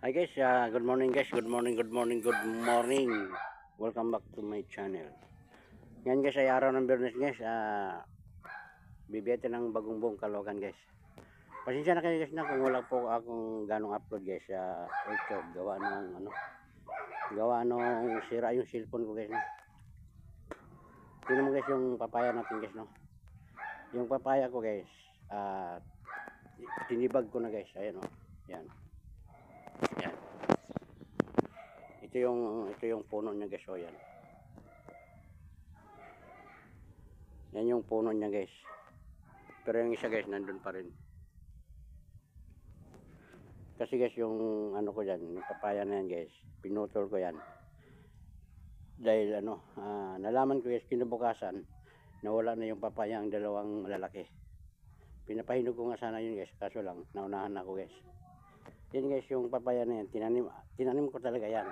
Hi guys, good morning guys, good morning. Welcome back to my channel. Ngayon guys ay araw ng Biyernes guys, bibiyete ng bagong buong Caloocan guys. Pasensya na kayo guys na kung wala po akong ganong upload guys sa YouTube. Gawa nung sira yung cellphone ko guys no. Tingnan mo guys yung papaya natin guys no. Yung papaya ko guys, tinibag ko na guys, ayan o, yan. Yan. Ito yung puno niya guys, o yan. Yan yung puno niya guys. Pero yung isa guys nandun pa rin. Kasi guys yung ano ko diyan, yung papaya na yan guys, pinutol ko yan. Dahil nalaman ko guys kinabukasan nawala na yung papaya ang dalawang malalaki. Pinapahinog ko nga sana yun guys, kaso lang naunahan ako guys. Yan guys yung papaya na yan, tinanim ko talaga yan.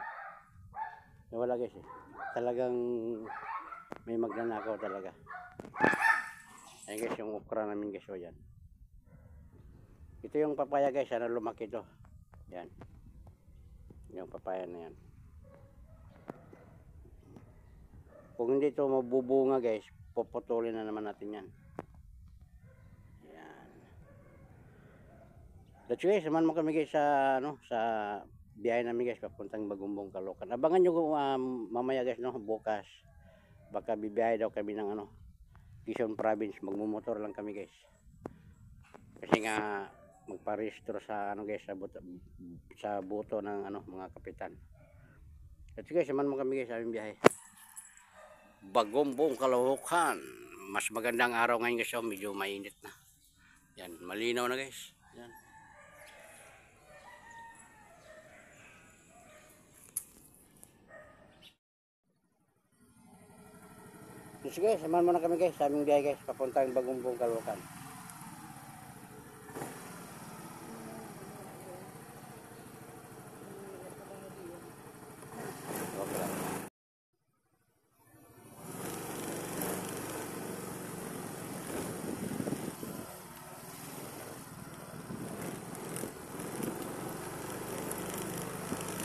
Nawala guys eh. Talagang may magnanakaw talaga. Ayan guys yung okra namin guys, o yan. Ito yung papaya guys, sana lumaki to. Yan. Yung papaya na yan. Kung hindi to mabubunga guys, puputulin na naman natin yan. Yan. Let's guys, samahan mo kami guys sa biyahe namin guys papuntang Bagumbong, Caloocan. Abangan nyo mamaya guys no, bukas. Baka bibiyahe daw kami ng Quezon Province, magmumotor lang kami guys. Kasi nga magparehistro sa guys sa buto ng mga kapitan. At guys, samahan mo kami guys sa aming biyahe. Bagumbong, Caloocan. Mas magandang araw ngayon guys, medyo mainit na. Yan, malinaw na guys. Yan. So guys, samahan mo na kami guys sa aming biyahe guys papuntang Bagumbong, Caloocan.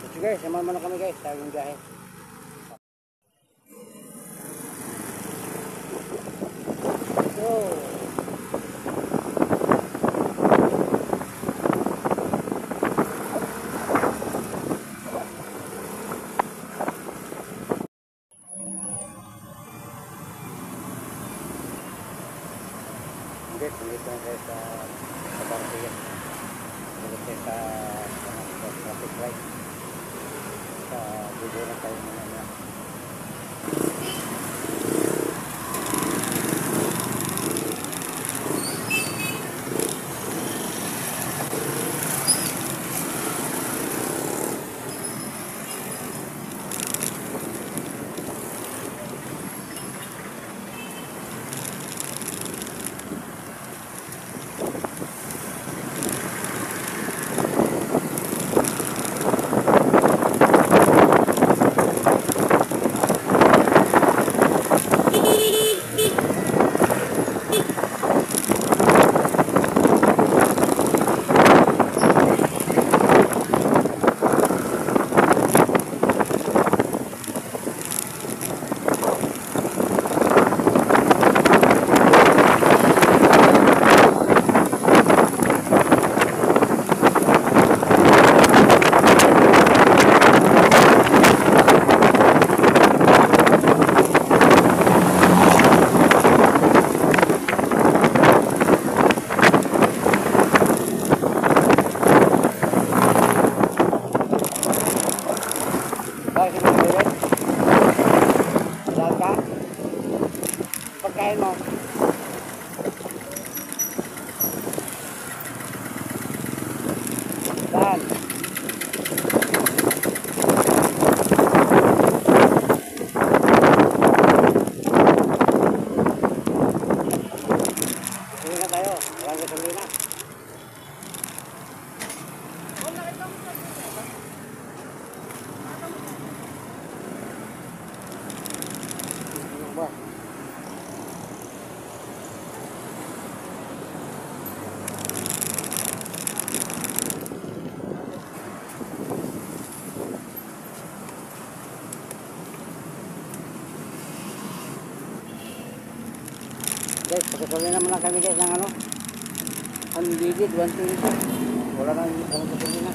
So guys, samahan mo na kami guys sa aming biyahe. Dito na tayo sa Barangay. Dito tayo sa traffic light. Sa dulo na tayo muna. Pagkain mo. Dan. Sige na tayo. Walang gasolina. Tuloy naman lang kami guys ng ano. Unleaded 120. Wala na yung tuloy na.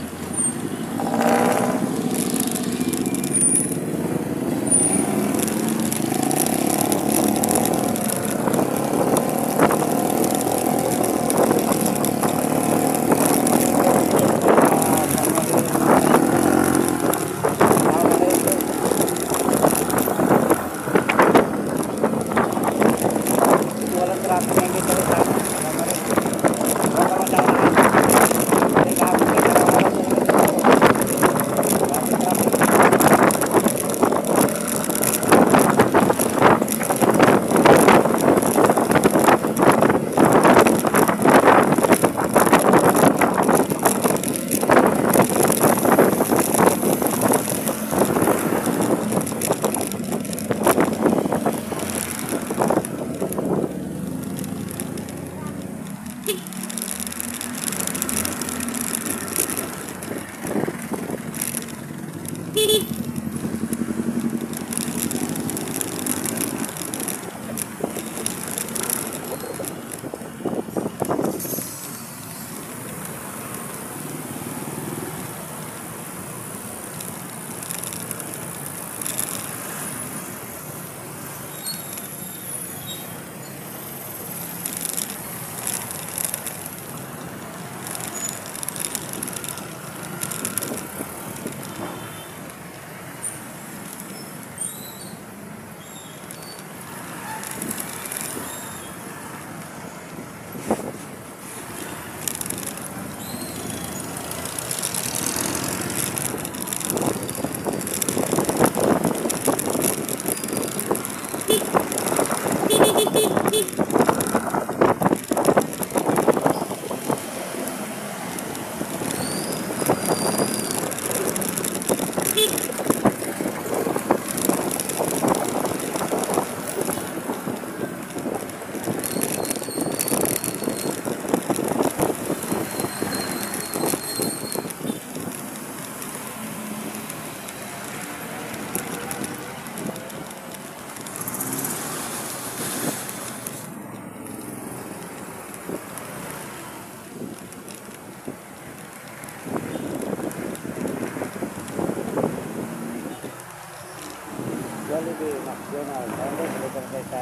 Jollibee, McDonald's. Ayun, dito tayo sa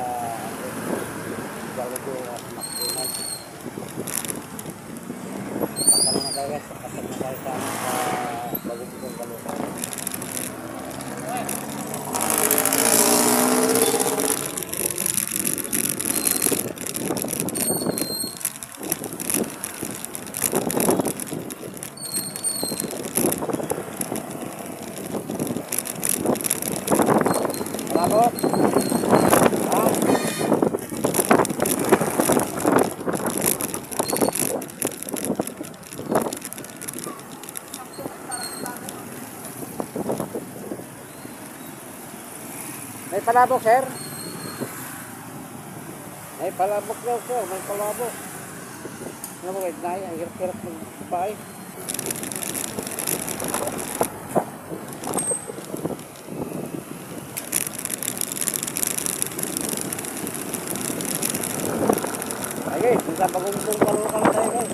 Jollibee at McDonald's. Pasok na tayo guys. Pasok na tayo sa Bagong Kalukan. Bravo! May palabok, sir. May palabok daw, sir. May palabok. Ano ba kayo? Ang hirap-hirap ng bahay. Ay guys, sa Bagong Kalukan tayo guys.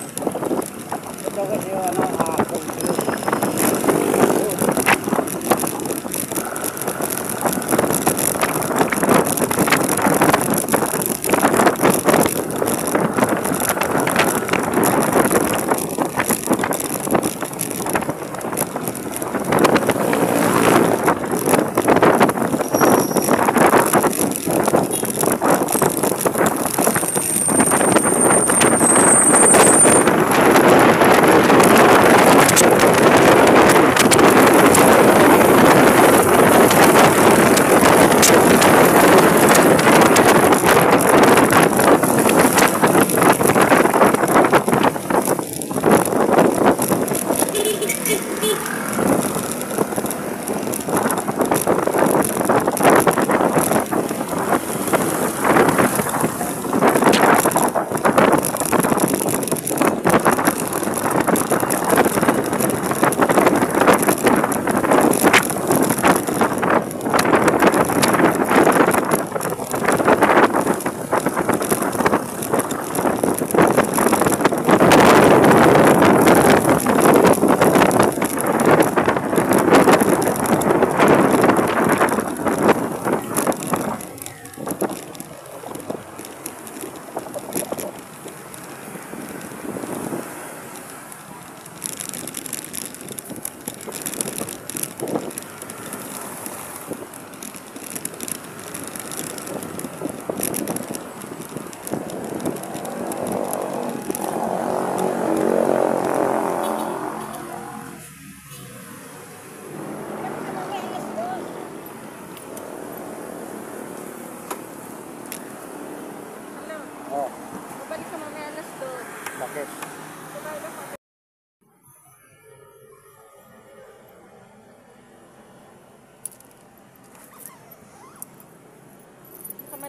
Ito kasi yung ano,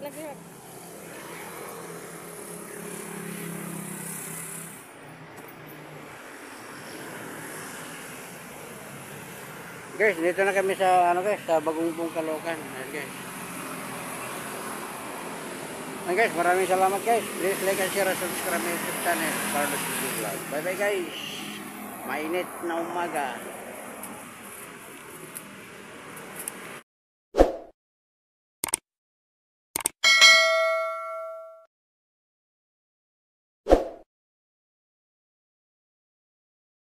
lagi. Guys, dito na kami sa ano guys, sa Bagumpong Caloocan. Ayan guys. Ayan guys, maraming salamat guys. Please like and share and subscribe my YouTube channel, Carlos TV Vlog. Bye bye guys. Mainit na umaga.